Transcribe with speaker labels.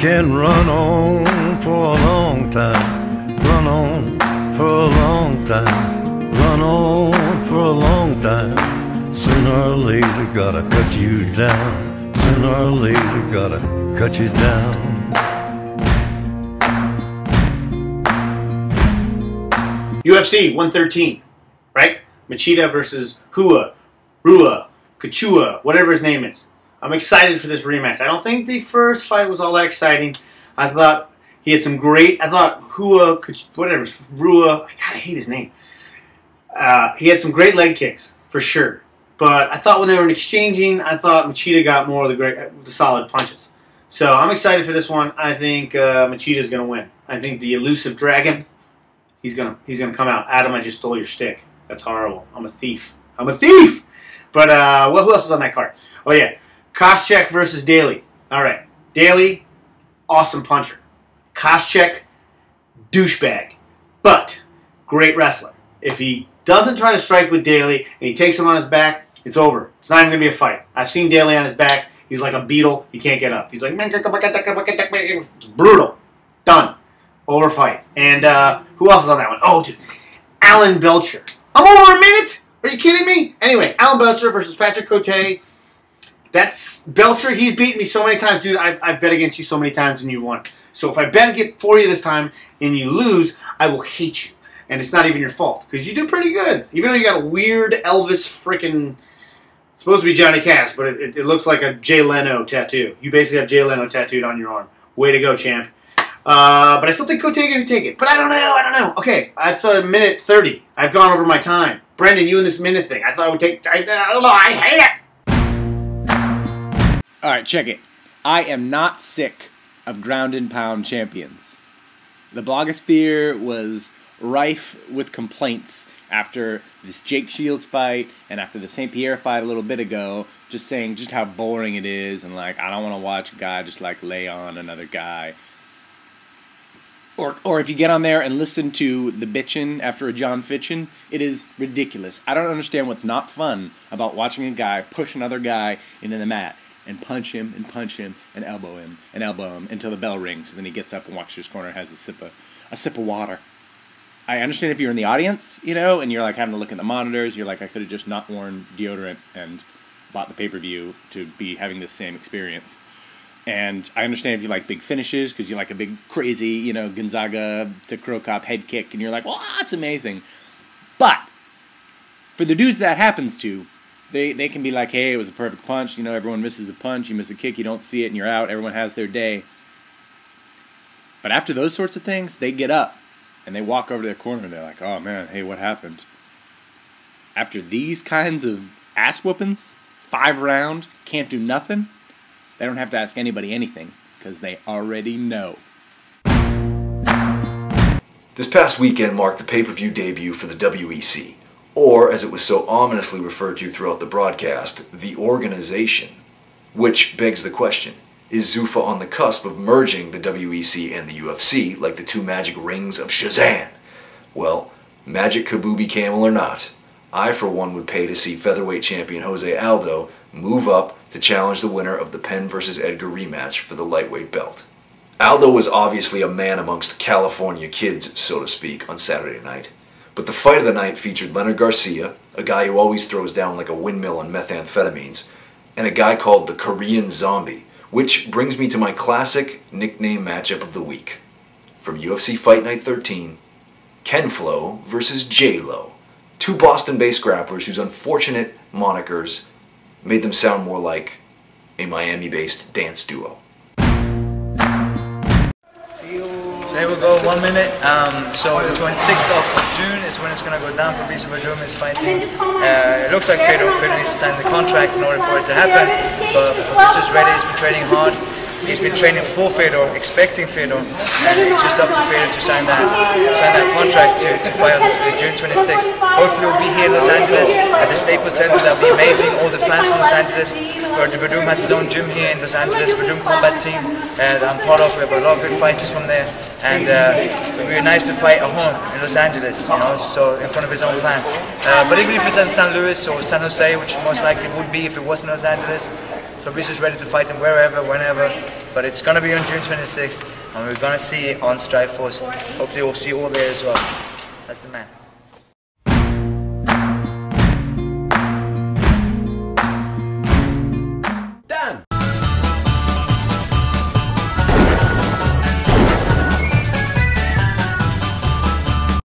Speaker 1: can run on for a long time, run on for a long time, run on for a long time. Sooner or later gotta cut you down, sooner or later gotta cut you down.
Speaker 2: UFC 113, right? Machida versus Rua, Kachua, whatever his name is. I'm excited for this rematch. I don't think the first fight was all that exciting. I thought he had some great, Rua, God, I hate his name. He had some great leg kicks, for sure. But I thought when they were exchanging, I thought Machida got more of the solid punches. So I'm excited for this one. I think Machida's going to win. I think the elusive dragon, he's gonna come out. Adam, I just stole your shtick. That's horrible. I'm a thief. I'm a thief! But who else is on that card? Oh, yeah. Koscheck versus Daly. All right. Daly, awesome puncher. Koscheck, douchebag. But great wrestler. If he doesn't try to strike with Daly and he takes him on his back, it's over. It's not even going to be a fight. I've seen Daly on his back. He's like a beetle. He can't get up. He's like, it's brutal. Done. Over fight. And who else is on that one? Oh, dude. Alan Belcher. I'm over a minute? Are you kidding me? Anyway, Alan Belcher versus Patrick Cote. That's Belcher. He's beaten me so many times. Dude, I've bet against you so many times and you won. So if I bet for you this time and you lose, I will hate you. And it's not even your fault. Because you do pretty good. Even though you got a weird Elvis freaking... It's supposed to be Johnny Cash, but it looks like a Jay Leno tattoo. You basically have Jay Leno tattooed on your arm. Way to go, champ. But I still think Cote can take it. But I don't know. Okay, that's a minute 30. I've gone over my time. Brendan, you and this minute thing. I thought it would take... I don't know. I hate it.
Speaker 3: All right, check it. I am not sick of ground and pound champions. The blogosphere was rife with complaints after this Jake Shields fight and after the St. Pierre fight a little bit ago, just saying just how boring it is and like I don't want to watch a guy just like lay on another guy. Or if you get on there and listen to the bitchin' after a John Fitchin, it is ridiculous. I don't understand what's not fun about watching a guy push another guy into the mat and punch him and elbow him until the bell rings. And then he gets up and walks to his corner and has a sip of water. I understand if you're in the audience, you know, and you're like having to look at the monitors. You're like, I could have just not worn deodorant and bought the pay-per-view to be having this same experience. And I understand if you like big finishes because you like a big crazy, you know, Gonzaga to Crow Cop head kick and you're like, well, that's amazing. But for the dudes that happens to, they can be like, hey, it was a perfect punch. You know, everyone misses a punch. You miss a kick, you don't see it, and you're out. Everyone has their day. But after those sorts of things, they get up and they walk over to their corner and they're like, oh, man, hey, what happened? After these kinds of ass whoopings, 5 round, can't do nothing, they don't have to ask anybody anything because they already know.
Speaker 4: This past weekend marked the pay-per-view debut for the WEC, or as it was so ominously referred to throughout the broadcast, the organization. Which begs the question, is Zuffa on the cusp of merging the WEC and the UFC like the two magic rings of Shazam? Well, magic Kabubi Camel or not, I for one would pay to see featherweight champion Jose Aldo move up to challenge the winner of the Penn vs. Edgar rematch for the lightweight belt. Aldo was obviously a man amongst California kids, so to speak, on Saturday night. But the fight of the night featured Leonard Garcia, a guy who always throws down like a windmill on methamphetamines, and a guy called the Korean Zombie, which brings me to my classic nickname matchup of the week. From UFC Fight Night 13, Ken Flo versus J-Lo, two Boston-based grapplers whose unfortunate monikers made them sound more like a Miami-based dance duo.
Speaker 5: There we go, 1 minute. So the 26th of June is when it's going to go down for Bisa Verdum is fighting. It looks like Fedor needs to sign the contract in order for it to happen. But Bisa is ready, he's been training hard. He's been training for Fedor, expecting Fedor, and it's just up to Fedor to sign that contract to fight on June 26th. Hopefully we'll be here in Los Angeles at the Staples Center. That'll be amazing. All the fans from Los Angeles. Verdum has his own gym here in Los Angeles, Verdum Combat Team, that I'm part of. We have a lot of good fighters from there, and it would be nice to fight at home in Los Angeles, you know, so in front of his own fans. But even if it's in San Luis or San Jose, which most likely would be if it was in Los Angeles, Fabrice is ready to fight him wherever, whenever. But it's going to be on June 26th, and we're going to see it on Strikeforce. Hopefully we'll see you all there as well. That's the man.